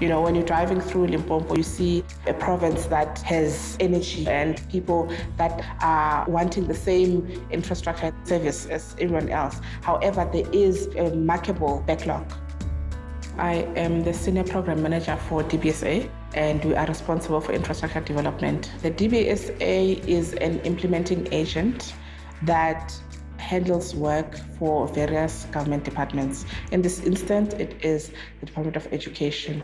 You know, when you're driving through Limpopo, you see a province that has energy and people that are wanting the same infrastructure service as everyone else. However, there is a remarkable backlog. I am the Senior Program Manager for DBSA, and we are responsible for infrastructure development. The DBSA is an implementing agent that handles work for various government departments. In this instance, it is the Department of Education.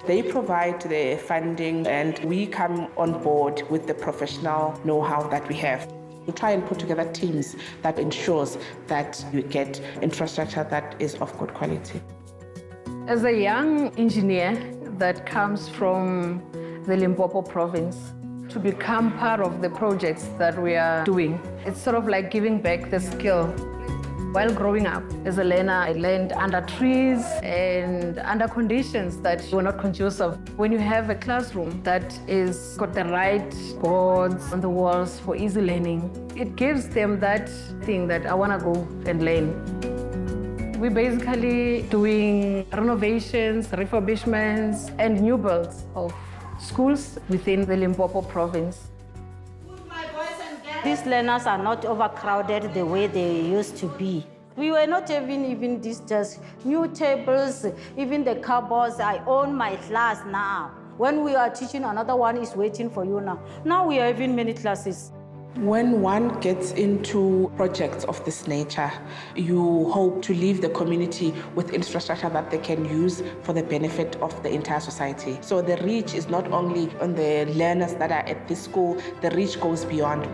They provide the funding and we come on board with the professional know-how that we have. We try and put together teams that ensures that you get infrastructure that is of good quality. As a young engineer that comes from the Limpopo province, to become part of the projects that we are doing, it's sort of like giving back the skill. While growing up as a learner, I learned under trees and under conditions that were not conducive. When you have a classroom that is got the right boards on the walls for easy learning, it gives them that thing that I want to go and learn. We're basically doing renovations, refurbishments, and new builds of schools within the Limpopo province. These learners are not overcrowded the way they used to be. We were not having even these just new tables, even the cupboards. I own my class now. When we are teaching, another one is waiting for you now. Now we are having many classes. When one gets into projects of this nature, you hope to leave the community with infrastructure that they can use for the benefit of the entire society. So the reach is not only on the learners that are at this school, the reach goes beyond.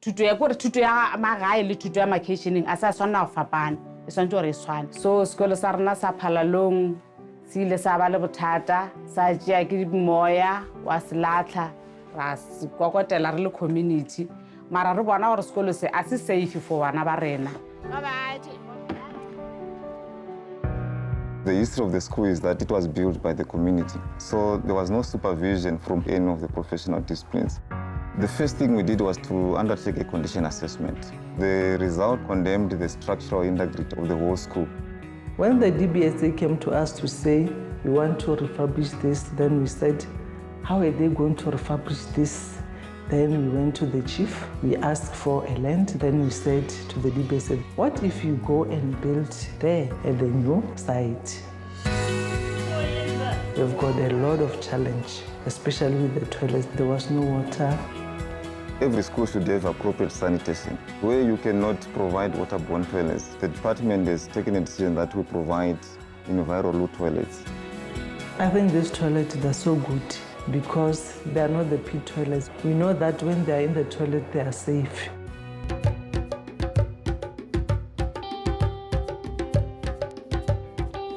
Thuto ya magae le thuto ya makeisheneng a sa swana go fapana e swantse gore e swane. So sekolo sa rena sa Phalalong se ile sa ba le bothata sa tšea ke moya wa se latlha ra se kokotela re le community mara re bona gore sekolo se a se safe for bana ba rena. The history of the school is that it was built by the community, so there was no supervision from any of the professional disciplines. The first thing we did was to undertake a condition assessment. The result condemned the structural integrity of the whole school. When the DBSA came to us to say, we want to refurbish this, then we said, how are they going to refurbish this? Then we went to the chief, we asked for a land, then we said to the DBSA, what if you go and build there at the new site? We've got a lot of challenge, especially with the toilets. There was no water. Every school should have appropriate sanitation. Where you cannot provide waterborne toilets, the department has taken a decision that we provide environmental toilets. I think these toilets are so good because they are not the pit toilets. We know that when they are in the toilet, they are safe.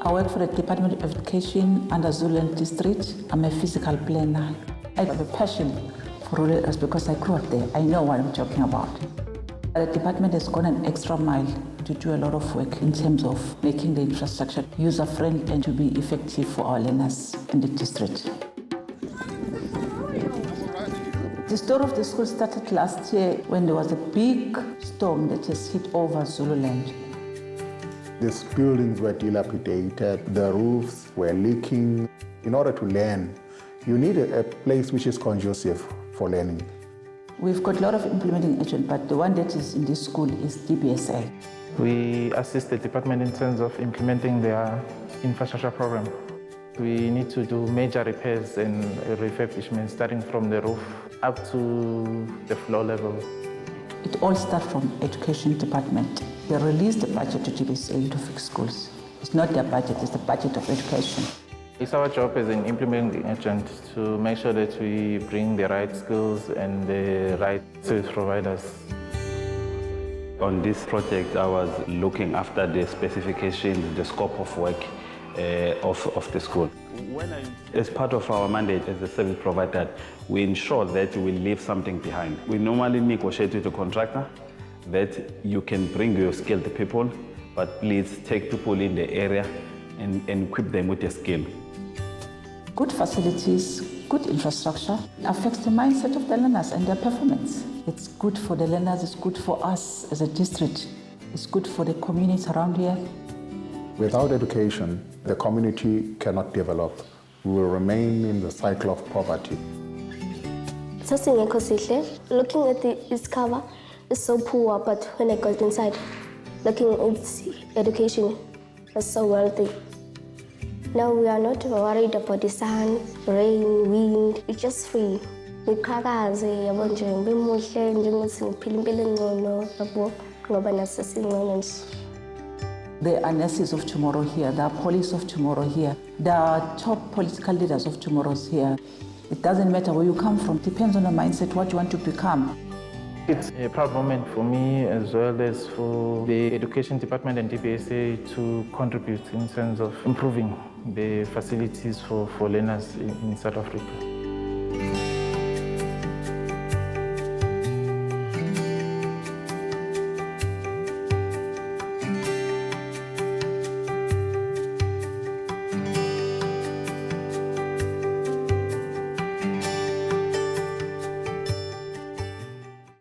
I work for the Department of Education under Zululand District. I'm a physical planner. I have a passion for rural areas because I grew up there. I know what I'm talking about. The department has gone an extra mile to do a lot of work in terms of making the infrastructure user-friendly and to be effective for our learners in the district. The story of the school started last year when there was a big storm that has hit over Zululand. These buildings were dilapidated, the roofs were leaking. In order to learn, you need a place which is conducive for learning. We've got a lot of implementing agents, but the one that is in this school is DBSA. We assist the department in terms of implementing their infrastructure program. We need to do major repairs and refurbishment, starting from the roof up to the floor level. It all starts from education department. They release the budget to DBSA to fix schools. It's not their budget, it's the budget of education. It's our job as an implementing agent to make sure that we bring the right skills and the right service providers. On this project, I was looking after the specifications, the scope of work of the school. As part of our mandate as a service provider, we ensure that we leave something behind. We normally negotiate with the contractor that you can bring your skilled people, but please take people in the area and equip them with a skill. Good facilities, good infrastructure affects the mindset of the learners and their performance. It's good for the learners, it's good for us as a district. It's good for the community around here. Without education, the community cannot develop. We will remain in the cycle of poverty. Looking at its cover, it's so poor, but when I got inside, looking at its education, it's so wealthy. Now we are not worried about the sun, rain, wind, it's just free. The are nurses of tomorrow here, there are police of tomorrow here, there are top political leaders of tomorrow here. It doesn't matter where you come from, it depends on the mindset, what you want to become. It's a proud moment for me as well as for the Education Department and DBSA to contribute in terms of improving the facilities for learners in South Africa.